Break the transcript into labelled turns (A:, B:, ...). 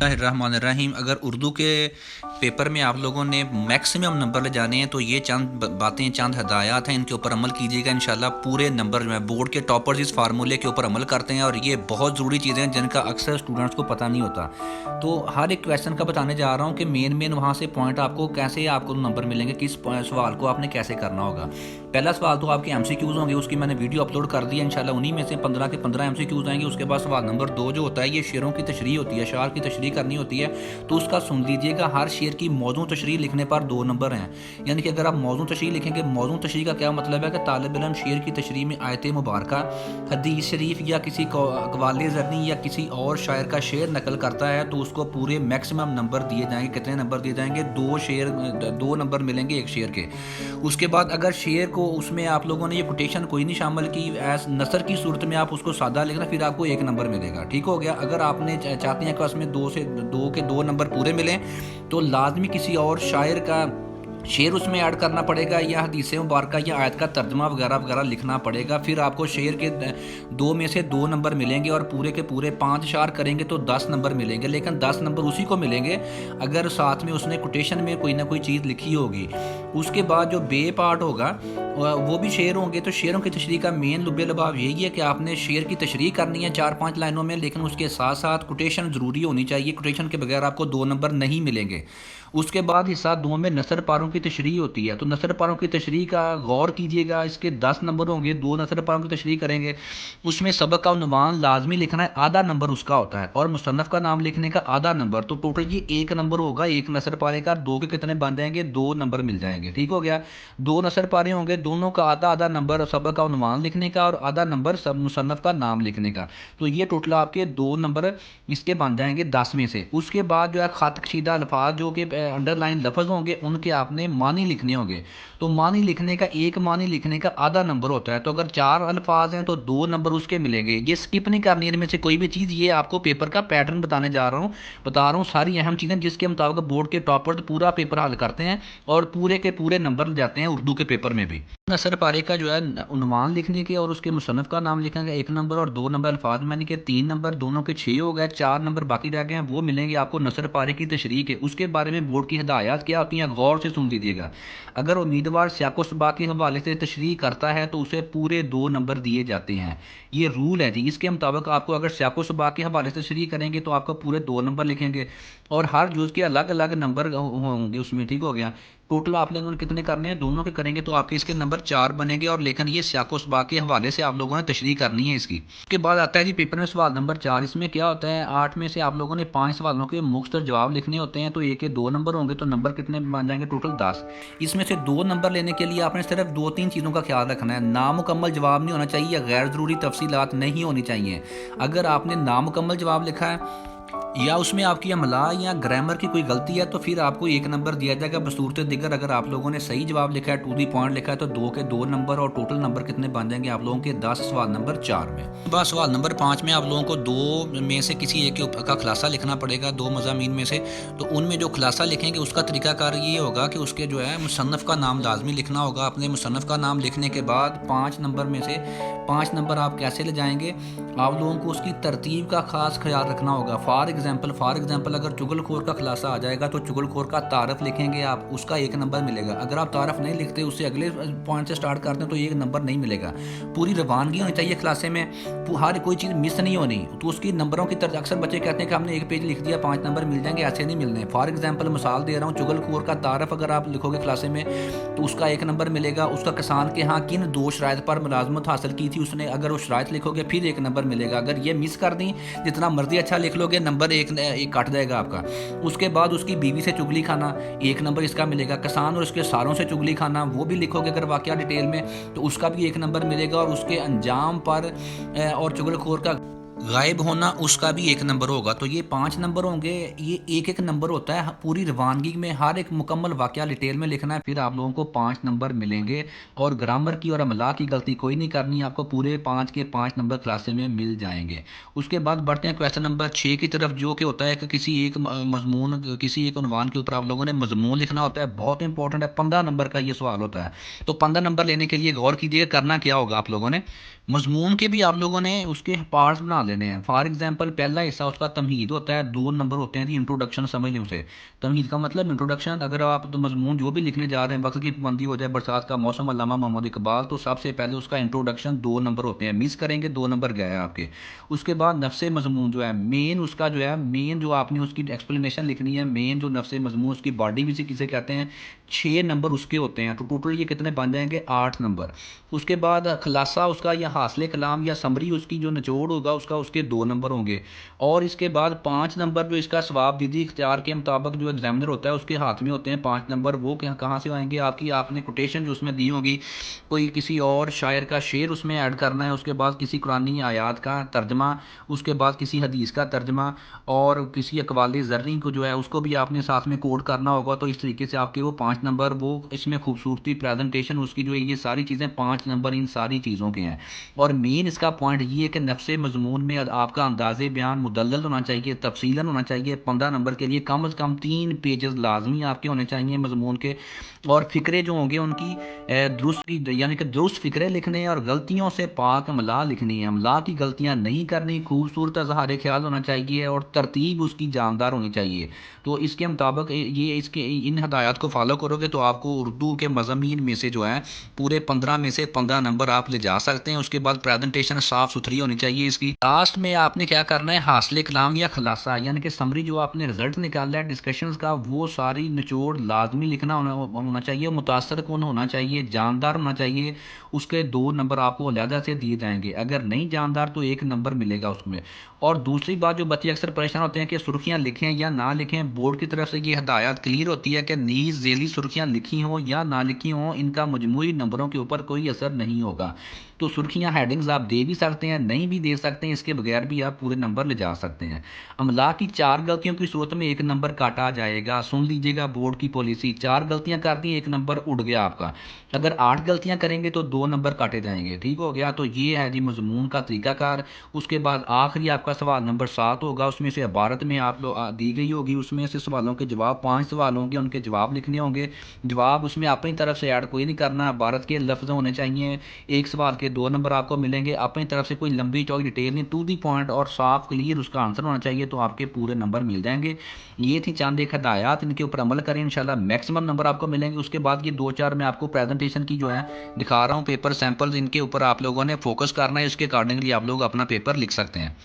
A: रहमानिर्रहीम। अगर उर्दू के पेपर में आप लोगों ने मैक्सिमम नंबर ले जाने हैं तो ये चंद बातें, चंद हदायत हैं, इनके ऊपर अमल कीजिएगा। इंशाल्लाह पूरे नंबर में बोर्ड के टॉपर्स इस फार्मूले के ऊपर अमल करते हैं और ये बहुत ज़रूरी चीज़ें हैं जिनका अक्सर स्टूडेंट्स को पता नहीं होता। तो हर एक क्वेश्चन का बताने जा रहा हूँ कि मेन वहाँ से पॉइंट आपको कैसे आपको नंबर मिलेंगे, किस सवाल को आपने कैसे करना होगा। पहला सवाल तो आपके MCQs होंगे, उसकी मैंने वीडियो अपलोड कर दी है। इंशाल्लाह उन्हीं में से 15 के 15 MCQs आएंगे। उसके बाद सवाल नंबर 2 जो होता है, ये शेयरों की तशरीह होती है, अशार की तशरीह करनी होती है। तो उसका सुन लीजिएगा, हर शेयर की मौजू तशरीह लिखने पर 2 नंबर हैं। यानी कि अगर आप मौजू तशरीह लिखेंगे, मौजू तशरीह का क्या मतलब है कि तालिब इल्म शेयर की तशरीह में आयत मुबारका, हदीस शरीफ या किसी कवाल ज़रनी या किसी और शायर का शेर नकल करता है तो उसको पूरे मैक्सिमम नंबर दिए जाएंगे। कितने नंबर दिए जाएंगे? 2 नंबर मिलेंगे एक शेयर के। उसके बाद अगर शेयर को उसमें आप लोगों ने ये कोटेशन कोई नहीं शामिल की, एस नसर की सूरत में आप उसको सादा लिखना, फिर आपको 1 नंबर मिलेगा। ठीक हो गया। अगर आपने चाहते हैं कि उसमें 2 नंबर पूरे मिलें तो लाजमी किसी और शायर का शेर उसमें ऐड करना पड़ेगा या हदीस मुबारका या आयत का तर्जमा वगैरह वगैरह लिखना पड़ेगा। फिर आपको शेर के 2 में से 2 नंबर मिलेंगे और पूरे के पूरे 5 अशार करेंगे तो 10 नंबर मिलेंगे। लेकिन 10 नंबर उसी को मिलेंगे अगर साथ में उसने कोटेशन में कोई ना कोई चीज़ लिखी होगी। उसके बाद जो बे पार्ट होगा वो भी शेर होंगे। तो शेरों की तशरीह का मेन लुब्बे लबाव यही है कि आपने शेर की तशरीह करनी है 4-5 लाइनों में, लेकिन उसके साथ साथ कोटेशन ज़रूरी होनी चाहिए। कोटेशन के बगैर आपको 2 नंबर नहीं मिलेंगे। उसके बाद हिस्सा 2 में नसर पारों की तशरीह होती है। तो नसर पारों की तशरीह का गौर कीजिएगा, इसके 10 नंबर होंगे। 2 नसर पारों की तशरीह करेंगे, उसमें सबक का उन्वान लाजमी लिखना है, आधा नंबर उसका होता है, और मुसन्नफ़ का नाम लिखने का आधा नंबर। तो टोटल ये 1 नंबर होगा एक नसर पारे का। 2 के कितने बन जाएंगे? 2 नंबर मिल जाएंगे। ठीक हो गया। 2 नसर पारे होंगे, दोनों का आधा आधा नंबर सबक का उन्वान लिखने का और आधा नंबर सब मुसन्नफ़ का नाम लिखने का। तो ये टोटल आपके 2 नंबर इसके बन जाएंगे 10 में से। उसके बाद जो है ख़त कशीदा अल्फाज जो कि अंडरलाइन लफ्ज़ होंगे उनके आपने मानी लिखने होंगे। तो मानी लिखने का, एक मानी लिखने का आधा नंबर होता है। तो अगर 4 अल्फाज हैं तो 2 नंबर उसके मिलेंगे। ये स्किप नहीं करनी इनमें से कोई भी चीज़। ये आपको पेपर का पैटर्न बताने जा रहा हूँ, बता रहा हूँ सारी अहम चीज़ें जिसके मुताबिक बोर्ड के टॉपर पूरा पेपर हल करते हैं और पूरे के पूरे नंबर जाते हैं उर्दू के पेपर में भी। नसर पारे का जो है उन्वान लिखने के और उसके मुसन्नफ़ का नाम लिखने का 1 नंबर और 2 नंबर अल्फाज मैंने के 3 नंबर, दोनों के 6 हो गए। 4 नंबर बाकी रह गए हैं, वो मिलेंगे आपको नसर पारे की तशरीह के। उसके बारे में बोर्ड की हिदायत क्या होती हैं, गौर से सुन लीजिएगा। अगर उम्मीदवार सियाको सबा के हवाले से तशरीह करता है तो उसे पूरे 2 नंबर दिए जाते हैं। ये रूल है जी। इसके मुताबिक आपको अगर सियाको सबा के हवाले से तशरीह करेंगे तो आपको पूरे 2 नंबर लिखेंगे और हर जुज़ के अलग अलग नंबर होंगे उसमें। ठीक हो गया। टोटल आप लोगों ने कितने करने हैं? दोनों के करेंगे तो आपके इसके नंबर 4 बनेंगे। और लेकिन ये सियाको सबा के हवाले से आप लोगों ने तशरीह करनी है इसकी। उसके बाद आता है जी पेपर में सवाल नंबर 4। इसमें क्या होता है, 8 में से आप लोगों ने 5 सवालों के मुख्तसर जवाब लिखने होते हैं। तो एक के 2 नंबर होंगे तो नंबर कितने बन जाएंगे? टोटल 10। इसमें से 2 नंबर लेने के लिए आपने सिर्फ 2-3 चीज़ों का ख्याल रखना है। नामुकम्मल जवाब नहीं होना चाहिए, गैर ज़रूरी तफसीलात नहीं होनी चाहिए। अगर आपने नामुकम्मल जवाब लिखा है या उसमें आपकी अमला या ग्रामर की कोई गलती है तो फिर आपको 1 नंबर दिया जाएगा बसूरत दिगर। अगर आप लोगों ने सही जवाब लिखा है, टू दी पॉइंट लिखा है, तो 2 के 2 नंबर और टोटल नंबर कितने बन जाएंगे आप लोगों के? 10 सवाल नंबर 4 में। बस सवाल नंबर 5 में आप लोगों को 2 में से किसी एक के का खुलासा लिखना पड़ेगा, 2 मज़ामीन में से। तो उनमें जो खुलासा लिखेंगे उसका तरीकाकार ये होगा कि उसके जो है मुसन्नफ़ का नाम लाजमी लिखना होगा। अपने मुसन्नफ़ का नाम लिखने के बाद 5 नंबर में से 5 नंबर आप कैसे ले जाएंगे, आप लोगों को उसकी तरतीब का खास ख्याल रखना होगा। फॉर एग्जाम्पल अगर चुगलखोर का खुलासा आ जाएगा तो चुगलखोर का तारफ़ लिखेंगे आप, उसका 1 नंबर मिलेगा। अगर आप तारफ़ नहीं लिखते, उससे अगले पॉइंट से स्टार्ट करते हैं तो 1 नंबर नहीं मिलेगा। पूरी रवानगी होनी चाहिए खुलासे में, हर कोई चीज़ मिस नहीं होनी। तो उसकी नंबरों की तरह अक्सर बच्चे कहते हैं कि हमने 1 पेज लिख दिया 5 नंबर मिल जाएंगे, ऐसे नहीं मिलने। फॉर एग्जाम्पल मिसाल दे रहा हूँ, चुगलखोर का तारफ़ अगर आप लिखोगे खुलासे में तो उसका 1 नंबर मिलेगा। उसका किसान के यहाँ किन 2 शराइत पर मुलाजमत हासिल की थी उसने, अगर वो शराइत लिखोगे फिर 1 नंबर मिलेगा। अगर ये मिस कर दी, जितना मर्जी अच्छा लिख लोगे, नंबर एक काट जाएगा आपका। उसके बाद उसकी बीवी से चुगली खाना, 1 नंबर इसका मिलेगा। किसान और उसके सारों से चुगली खाना, वो भी लिखोगे अगर वाकया डिटेल में तो उसका भी 1 नंबर मिलेगा। और उसके अंजाम पर और चुगलखोर का गायब होना, उसका भी 1 नंबर होगा। तो ये 5 नंबर होंगे। ये एक नंबर होता है पूरी रवानगी में, हर एक मुकम्मल वाकया डिटेल में लिखना है, फिर आप लोगों को 5 नंबर मिलेंगे। और ग्रामर की और अमला की गलती कोई नहीं करनी, आपको पूरे 5 के 5 नंबर क्लासे में मिल जाएंगे। उसके बाद बढ़ते हैं क्वेश्चन नंबर 6 की तरफ, जो कि होता है कि किसी एक मजमून, किसी एक उन्वान के ऊपर आप लोगों ने मजमून लिखना होता है। बहुत इंपॉर्टेंट है, 15 नंबर का ये सवाल होता है। तो 15 नंबर लेने के लिए गौर कीजिएगा, करना क्या होगा आप लोगों ने। मज़मून के भी आप लोगों ने उसके पार्ट्स बना लेने हैं। फॉर एग्ज़ाम्पल पहला हिस्सा उसका तमहीद होता है, 2 नंबर होते हैं जी इंट्रोडक्शन समझ लें उसे। तमहीद का मतलब इंट्रोडक्शन अगर आप तो मज़मून जो भी लिखने जा रहे हैं, वक़्त की पाबंदी हो जाए, बरसात का मौसम, अल्लामा मोहम्मद इकबाल, तो सबसे पहले उसका इंट्रोडक्शन 2 नंबर होते हैं। मिस करेंगे 2 नंबर गए आपके। उसके बाद नफ़्स मज़मून जो है, मेन उसका जो है, मेन जो आपने उसकी एक्सप्लेनेशन लिखनी है, मेन जो नफ़्स मज़मून उसकी बॉडी भी किसे कहते हैं, 6 नंबर उसके होते हैं। तो टोटल ये कितने बन जाएँगे 8 नंबर। उसके बाद खुलासा उसका या हासिल कलाम या समरी उसकी जो निचोड़ होगा उसका उसके 2 नंबर होंगे। और इसके बाद 5 नंबर जो इसका सवाब-दीदी इख्तियार के मुताबिक जो एग्ज़ामिनर होता है उसके हाथ में होते हैं 5 नंबर। वो कहाँ से आएँगे आपकी, आपने कोटेशन जो उसमें दी होगी, कोई किसी और शायर का शेर उसमें ऐड करना है, उसके बाद किसी कुरानी आयात का तर्जमा, उसके बाद किसी हदीस का तर्जमा और किसी अक़वाल ज़र्री को जो है उसको भी आपने साथ में कोड करना होगा। तो इस तरीके से आपके वो 5 नंबर, वो इसमें खूबसूरती प्रेजेंटेशन उसकी जो है, ये सारी चीज़ें 5 नंबर इन सारी चीज़ों के हैं। और मेन इसका पॉइंट ये है कि नफ्से मज़मून में आपका अंदाज़े बयान मुदल्लल होना चाहिए, तफ़सीलन होना चाहिए। 15 नंबर के लिए कम से कम 3 पेजेज़ लाज़मी आपके होने चाहिए मज़मून के। और फ़िक्रे जो होंगे उनकी दुरुस्त की यानी कि दुरुस्त फ़िक्रे लिखने हैं और गलतियों से पाक अमला लिखनी है। अमला की गलतियाँ नहीं करनी, खूबसूरत इज़हार ख़्याल होना चाहिए और तरतीब उसकी जानदार होनी चाहिए। तो इसके मुताबिक ये इसके इन हदायत को फ़ॉलो करोगे तो आपको उर्दू के मज़ामीन में से जो है पूरे 15 में से 15 नंबर आप ले जा सकते हैं। उसके बाद प्रेजेंटेशन साफ़-सुथरी होनी चाहिए इसकी। लास्ट में आपने क्या करना है, हासिल कलाम या खुलासा यानी कि समरी जो आपने रिज़ल्ट निकाला है डिस्कशंस का, वो सारी निचोड़ लाज़मी लिखना होना चाहिए, मुतासर कुन होना चाहिए, जानदार होना चाहिए। उसके 2 नंबर आपको अलहदा से दिए जाएँगे। अगर नहीं जानदार तो 1 नंबर मिलेगा उसमें। और दूसरी बात, जो बच्चे अक्सर परेशान होते हैं कि सुर्खियाँ लिखें या ना लिखें, बोर्ड की तरफ से ये हदायत क्लियर होती है कि नीज़ ज़ेली सुर्खियाँ लिखी हों या ना लिखी हों, इनका मजमूई नंबरों के ऊपर कोई असर नहीं होगा। तो सुर्खियाँ हेडिंग्स आप दे भी सकते हैं, नहीं भी दे सकते हैं, इसके बगैर भी आप पूरे नंबर ले जा सकते हैं। अमला की 4 गलतियों की सूरत में 1 नंबर काटा जाएगा। सुन लीजिएगा बोर्ड की पॉलिसी, 4 गलतियाँ कर दी, 1 नंबर उड़ गया आपका। अगर 8 गलतियाँ करेंगे तो 2 नंबर काटे जाएँगे, ठीक हो गया? तो ये है जी मज़मून का तरीक़ाकार। उसके बाद आखिरी आपका सवाल नंबर 7 होगा, उसमें से इबारत में आप दी गई होगी, उसमें से सवालों के जवाब 5 सवाल होंगे, उनके जवाब लिखने होंगे। जवाब उसमें अपनी तरफ से ऐड कोई नहीं करना, इबारत के लफ्ज़ होने चाहिए। एक सवाल के 2 नंबर आपको मिलेंगे, अपनी तरफ से कोई लंबी चौड़ी डिटेल नहीं, टू द पॉइंट और साफ क्लियर उसका आंसर होना चाहिए, तो आपके पूरे नंबर मिल जाएँगे। ये थी चंद एक हदायत, इनके ऊपर अमल करें, इंशाल्लाह मैक्सिमम नंबर आपको मिलेंगे। उसके बाद ये 2-4 मैं आपको प्रेज़ेंटेशन की जो है दिखा रहा हूँ पेपर सैंपल्स, इनके ऊपर आप लोगों ने फ़ोकस करना है, इसके अकॉर्डिंगली आप लोग अपना पेपर लिख सकते हैं।